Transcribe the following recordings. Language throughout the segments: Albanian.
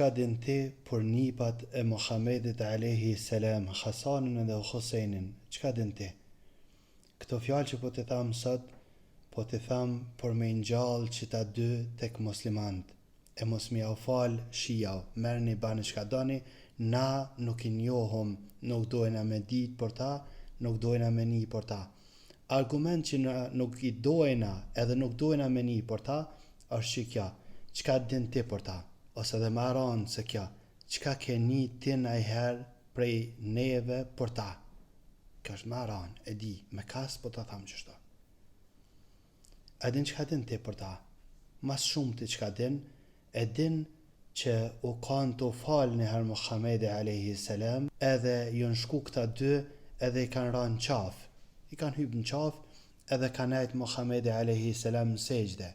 Çka din ti për nipat e Muhamedit alayhi salam, Hasanin dhe Husajnin? Çka din ti? Këto fjalë që po të tham sot, po të tham për me ngjall që ta dy tek muslimant. E mos mi au fal shia, merrni bani çka doni, na nuk I njohum, nuk dojna me dit për ta, nuk dojna me ni për ta. Argument që nuk I dojna edhe nuk dojna me ni për ta, është që kja, çka din ti për ta? Ose dhe më ranë se kja, çka ke ni ti najher prej neve për ta? Kjo është më ranë, e di, me kas po të thamë qështo. E din çka din ti për ta? Mas shumë ti çka din, e din që u kanë të falë njëherë Muhammedi alayhi salam, edhe ju në shku këta dy, edhe I kanë ranë qaf. I kanë hypë në qaf, edhe kanë nejtë Muhammedi alayhi salam në sejgjde.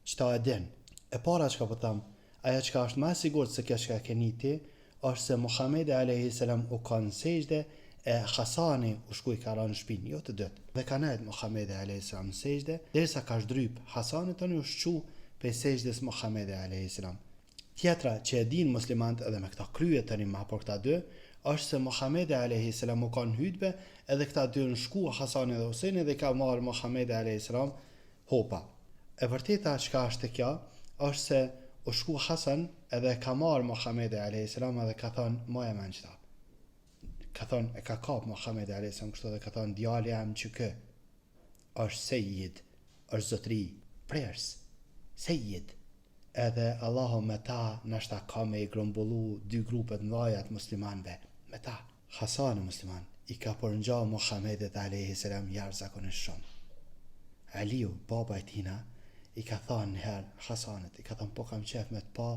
Qëta e din? E para çka po thamë, aja qka është ma sigurt se kjo qka keni ti, është se Muhammedi alayhi salam u kanë sejgjde, e Hasani u shku I ka ranë në shpinë, jo të dëtë. Dhe ka nejtë Muhammedi alayhi salam në sejgjde, derisa ka shdryp Hasani të një u shqu pe sejgjdes Muhammedi alayhi salam. Tjetra që e din muslimant edhe me këta kryet të një ma për këta dy, është se Muhammedi alayhi salam u kanë hytbe, edhe këta dy në shku Hasani dhe Husajni dhe ka marë Muhammedi alayhi salam hopa. E vërteta çka është kjo, është se u shku Hasan edhe ka marë Muhammedi alayhi salam edhe ka thonë ma e men qëta. Ka thonë e ka kap Muhammedi alayhi salam kështu dhe ka thonë djali jam që kë është sejjid, është zotri, prers, sejjid. Edhe Allahu me ta nashta ka me I grumbullu dy grupet mdhajat muslimanve. Me ta, Hasan musliman, I ka përngja Muhammedit alayhi salam jashtëzakonisht shumë. Aliu, baba I tina, I ka thonë njëherë Hasanit, I ka thonë po kam qef me të pa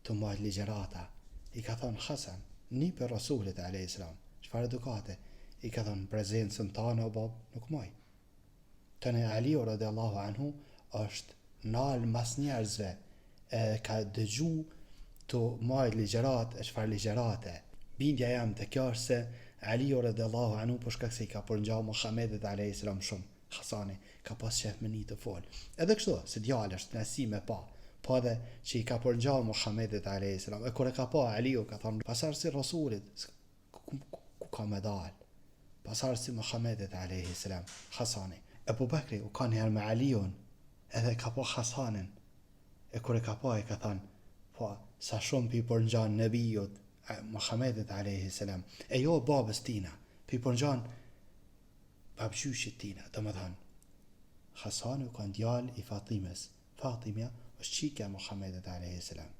të majtë ligjerata. I ka thonë Hasan, një për Rasulit alayhi salam, çfarë edukate? I ka thonë prezencën tane o bab, nuk maj. Tëne Aliu radiallahu anhu është nalë mas njerëzve, ka dëgju të majtë ligjerat e çfarë ligjerate. Bindja jam të kjo është se Aliu radiallahu anhu për shkak se I ka përngja Muhammedit alayhi salam shumë. Hasani ka pas qef me një të folë. Edhe kështu, se djallë është nësi me pa, po edhe që I ka përngja Muhammedit alayhi salam. E kure ka pa Aliu, ka thonë, pasar si Rasulit, ku ka me dalë? Pasar si Muhammedit alayhi salam, Hasani. Ebu Bekri u ka njëherë me Aliun, edhe ka pa Hasanin. E kure ka pa, I ka thonë, po, sa shumë pi përngjan nebijut, Muhammedit alayhi salam. E jo babës tina, pi përngjan babëshyshit tina, të më dhanë. Hasani u kanë djallë I Fatimes. Fatimja është qikja Muhammedit alayhi salam.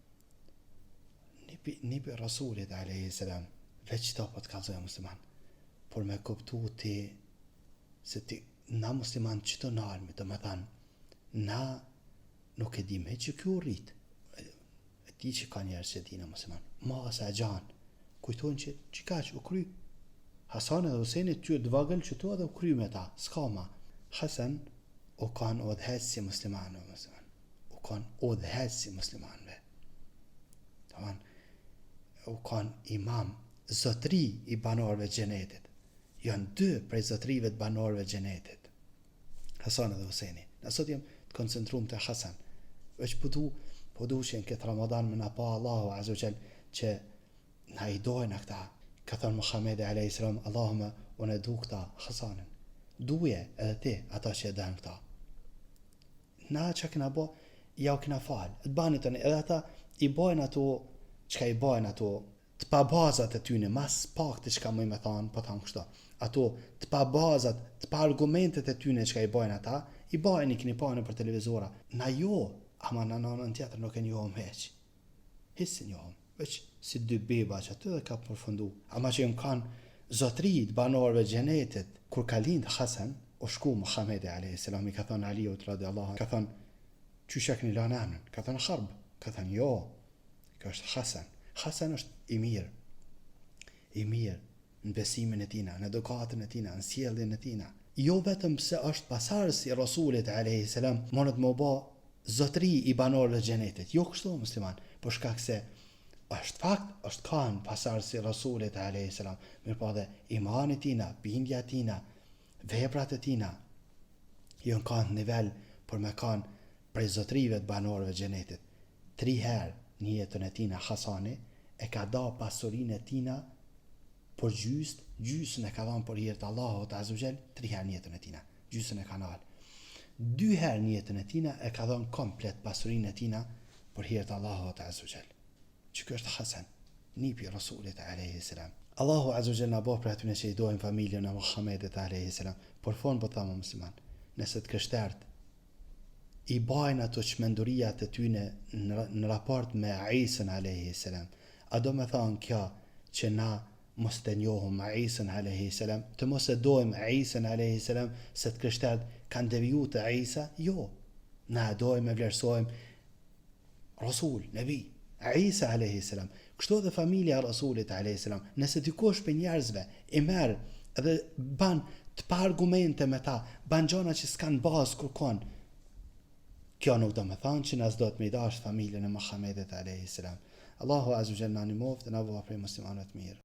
Një për Rasulit alayhi salam. Veç ta po të kalzoj musliman. Por me kuptu ti, se ti, na musliman që të nalmi, të më dhanë, na nuk e dim që kjo rrit. E ti që ka njerës që dina musliman. Ma asa e gjanë. Kujtojnë që ka që u kry. Hasan edhe Husajni ty dvagël që tu edhe u kry me ta, s'ka ma. Hasan u kanë odhes si muslimanve, u kanë odhes si muslimanve. U kanë imam, zotri I banorve gjenetit. Janë dy prej zotrive të banorve gjenetit. Hasan edhe Husajni. Nësot jem të koncentrum të Hasan. Veç po du që në këtë Ramadan me na pa Allahu Azogjel që na I dojnë këta. Ka thonë Muhammedi alayhi salam, Allahume, unë e du këta Hasanin. Duje edhe ti ata që e dhenë këta. Na që kina bo, ja u kina falë. Të bani të një, edhe ata I bojnë ato, qka I bojnë ato, të pa bazat e tyne, mas pak të qka mëj me thanë, po thanë kështo. Ato të pa bazat, të pa argumentet e tyne qka I bojnë ata, I bojnë I kini pane për televizora. Na jo, ama na në tjetër nuk e njohëm heq. Hisë njohëm. Veç si dy beba që aty dhe ka përfundu. Ama që jëmë kanë zotrit banorve gjenetit, kur ka lind Hasan, u shku Muhammedi alayhi salam, I ka thonë Aliut radiallahu, ka thonë, qysha këni lanë emnin? Ka thonë Harb, ka thonë jo, kjo është Hasan. Hasan është I mirë në besimin e tina, në edukatën e tina, në sjelljen e tina. Jo vetëm pse është pasarës I Rasulit alayhi salam, monët më ba zotri I banorve gjenetit. Jo kështu musliman, për shkak se është fakt, është kanë pasarësi Rasulit alayhi salam, mirë po dhe imani tina, bindja tina, veprat e tina, jo në kanë nivel për me kanë prej zotrive të banorëve gjenetit. 3 herë në jetën e tina Hasani, e ka da pasurinë e tina për gjysën e ka dhanë për hir të Allahut Azza wa Jall 3 herë në jetën e tina, gjysën e ka nal. 2 herë në jetën e tina e ka dhanë komplet pasurinë e tina për hir të Allahut Azza wa Jall. Që kjo është Hasan, nipi i Rasulit alayhi salam. Allahu Azza wa Jall na bëj për aty që i dojmë familjen e Muhamedit alayhi salam. Por fon po thamë musliman, nëse të kështert i bajnë ato çmendurijat e tyne në raport me Isën alayhi salam, a do me thonë kjo që na mos të njohëm Isën alayhi salam, të mos e dojmë Isën alayhi salam se të kështert kanë deviju të Isa? Jo, na dojmë e vlerësojmë Rasul, Nabi Isa alayhi salam. Kështu edhe familja e Rasulit alayhi salam, nëse dikush për njerëzve i merr dhe ban të pa argumente me ta, ban gjona që s'kan bazë kërkon, kjo nuk do me thonë që nas do të me dash familjen e Muhamedit alayhi salam. Allahu Azza wa Jalla na nimoft, na vëllai muslimanët mirë.